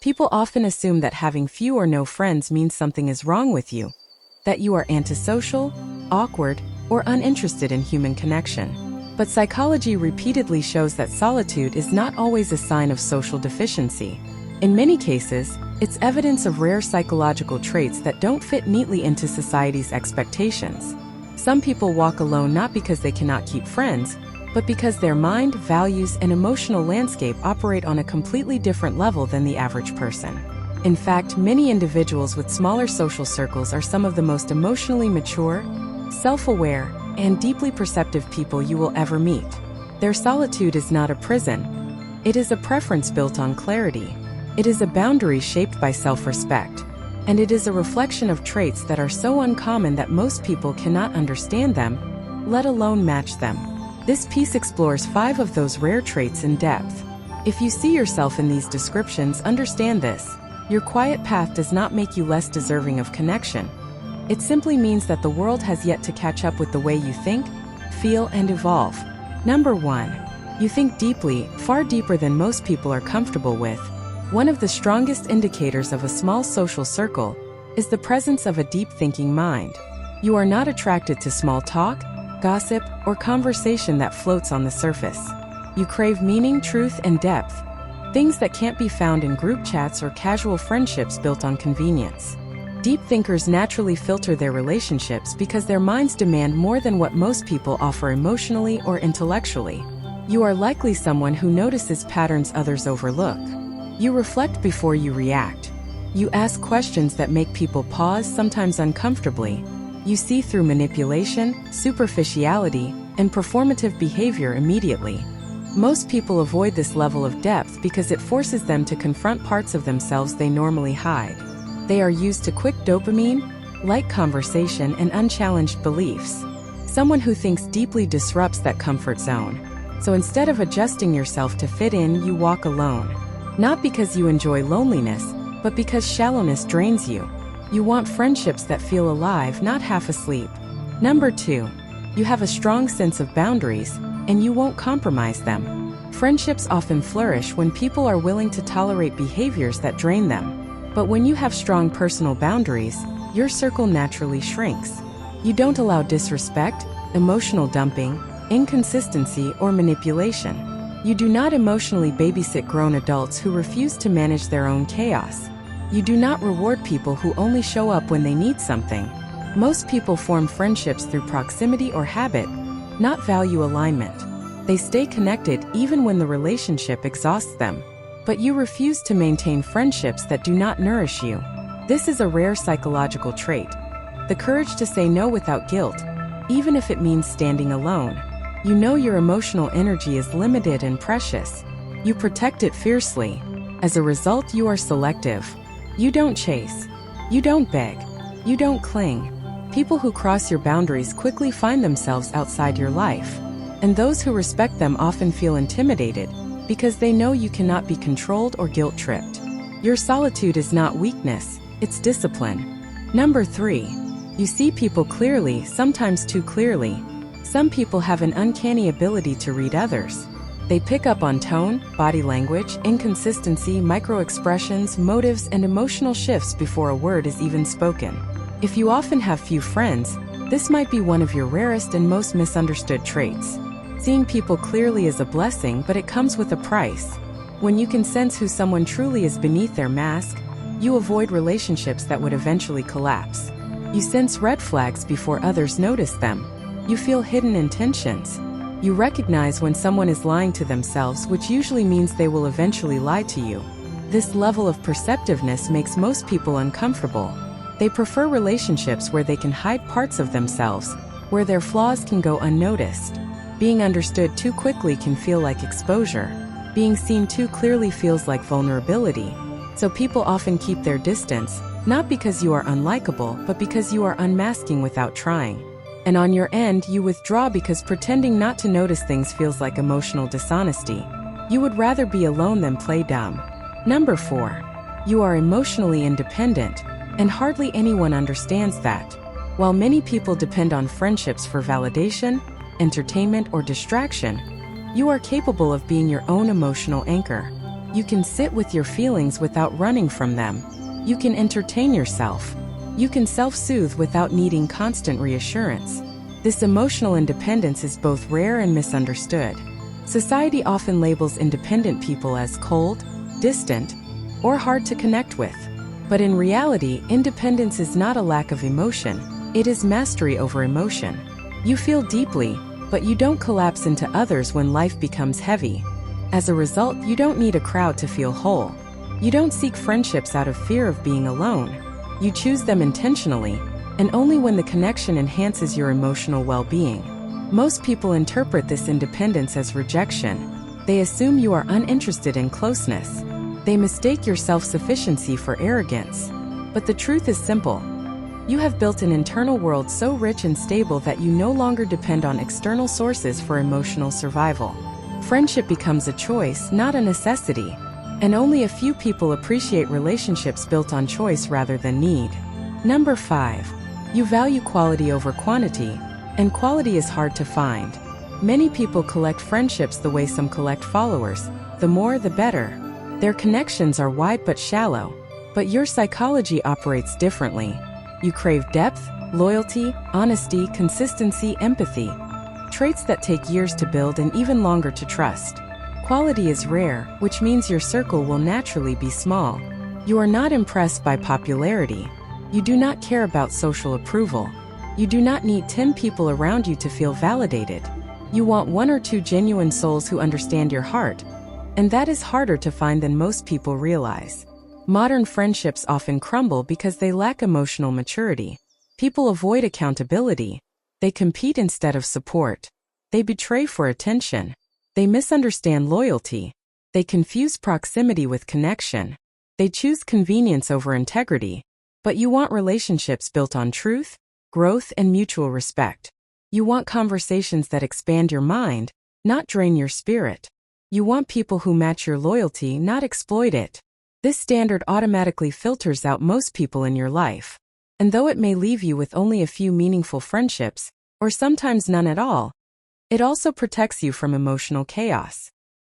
People often assume that having few or no friends means something is wrong with you, that you are antisocial, awkward, or uninterested in human connection. But psychology repeatedly shows that solitude is not always a sign of social deficiency. In many cases, it's evidence of rare psychological traits that don't fit neatly into society's expectations. Some people walk alone not because they cannot keep friends, but because their mind, values, and emotional landscape operate on a completely different level than the average person. In fact, many individuals with smaller social circles are some of the most emotionally mature, self-aware, and deeply perceptive people you will ever meet. Their solitude is not a prison. It is a preference built on clarity. It is a boundary shaped by self-respect. And it is a reflection of traits that are so uncommon that most people cannot understand them, let alone match them. This piece explores 5 of those rare traits in depth. If you see yourself in these descriptions, understand this. Your quiet path does not make you less deserving of connection. It simply means that the world has yet to catch up with the way you think, feel, and evolve. Number 1. You think deeply, far deeper than most people are comfortable with. One of the strongest indicators of a small social circle is the presence of a deep thinking mind. You are not attracted to small talk, gossip, or conversation that floats on the surface. You crave meaning, truth, and depth, things that can't be found in group chats or casual friendships built on convenience. Deep thinkers naturally filter their relationships because their minds demand more than what most people offer emotionally or intellectually. You are likely someone who notices patterns others overlook. You reflect before you react. You ask questions that make people pause, sometimes uncomfortably. You see through manipulation, superficiality, and performative behavior immediately. Most people avoid this level of depth because it forces them to confront parts of themselves they normally hide. They are used to quick dopamine, light conversation, and unchallenged beliefs. Someone who thinks deeply disrupts that comfort zone. So instead of adjusting yourself to fit in, you walk alone. Not because you enjoy loneliness, but because shallowness drains you. You want friendships that feel alive, not half asleep. Number 2. You have a strong sense of boundaries, and you won't compromise them. Friendships often flourish when people are willing to tolerate behaviors that drain them. But when you have strong personal boundaries, your circle naturally shrinks. You don't allow disrespect, emotional dumping, inconsistency, or manipulation. You do not emotionally babysit grown adults who refuse to manage their own chaos. You do not reward people who only show up when they need something. Most people form friendships through proximity or habit, not value alignment. They stay connected even when the relationship exhausts them. But you refuse to maintain friendships that do not nourish you. This is a rare psychological trait. The courage to say no without guilt, even if it means standing alone. You know your emotional energy is limited and precious. You protect it fiercely. As a result, you are selective. You don't chase. You don't beg. You don't cling. People who cross your boundaries quickly find themselves outside your life. And those who respect them often feel intimidated, because they know you cannot be controlled or guilt-tripped. Your solitude is not weakness, it's discipline. Number 3. You see people clearly, sometimes too clearly. Some people have an uncanny ability to read others. They pick up on tone, body language, inconsistency, micro-expressions, motives, and emotional shifts before a word is even spoken. If you often have few friends, this might be one of your rarest and most misunderstood traits. Seeing people clearly is a blessing, but it comes with a price. When you can sense who someone truly is beneath their mask, you avoid relationships that would eventually collapse. You sense red flags before others notice them. You feel hidden intentions. You recognize when someone is lying to themselves, which usually means they will eventually lie to you. This level of perceptiveness makes most people uncomfortable. They prefer relationships where they can hide parts of themselves, where their flaws can go unnoticed. Being understood too quickly can feel like exposure. Being seen too clearly feels like vulnerability. So people often keep their distance, not because you are unlikable, but because you are unmasking without trying. And on your end, you withdraw because pretending not to notice things feels like emotional dishonesty. You would rather be alone than play dumb. Number 4. You are emotionally independent, and hardly anyone understands that. While many people depend on friendships for validation, entertainment, or distraction, you are capable of being your own emotional anchor. You can sit with your feelings without running from them. You can entertain yourself. You can self-soothe without needing constant reassurance. This emotional independence is both rare and misunderstood. Society often labels independent people as cold, distant, or hard to connect with. But in reality, independence is not a lack of emotion, it is mastery over emotion. You feel deeply, but you don't collapse into others when life becomes heavy. As a result, you don't need a crowd to feel whole. You don't seek friendships out of fear of being alone. You choose them intentionally, and only when the connection enhances your emotional well-being. Most people interpret this independence as rejection. They assume you are uninterested in closeness. They mistake your self-sufficiency for arrogance. But the truth is simple. You have built an internal world so rich and stable that you no longer depend on external sources for emotional survival. Friendship becomes a choice, not a necessity. And only a few people appreciate relationships built on choice rather than need. Number 5. You value quality over quantity, and quality is hard to find. Many people collect friendships the way some collect followers. The more, the better. Their connections are wide but shallow. But your psychology operates differently. You crave depth, loyalty, honesty, consistency, empathy. Traits that take years to build and even longer to trust. Quality is rare, which means your circle will naturally be small. You are not impressed by popularity. You do not care about social approval. You do not need 10 people around you to feel validated. You want 1 or 2 genuine souls who understand your heart. And that is harder to find than most people realize. Modern friendships often crumble because they lack emotional maturity. People avoid accountability. They compete instead of support. They betray for attention. They misunderstand loyalty. They confuse proximity with connection. They choose convenience over integrity. But you want relationships built on truth, growth, and mutual respect. You want conversations that expand your mind, not drain your spirit. You want people who match your loyalty, not exploit it. This standard automatically filters out most people in your life. And though it may leave you with only a few meaningful friendships, or sometimes none at all, it also protects you from emotional chaos.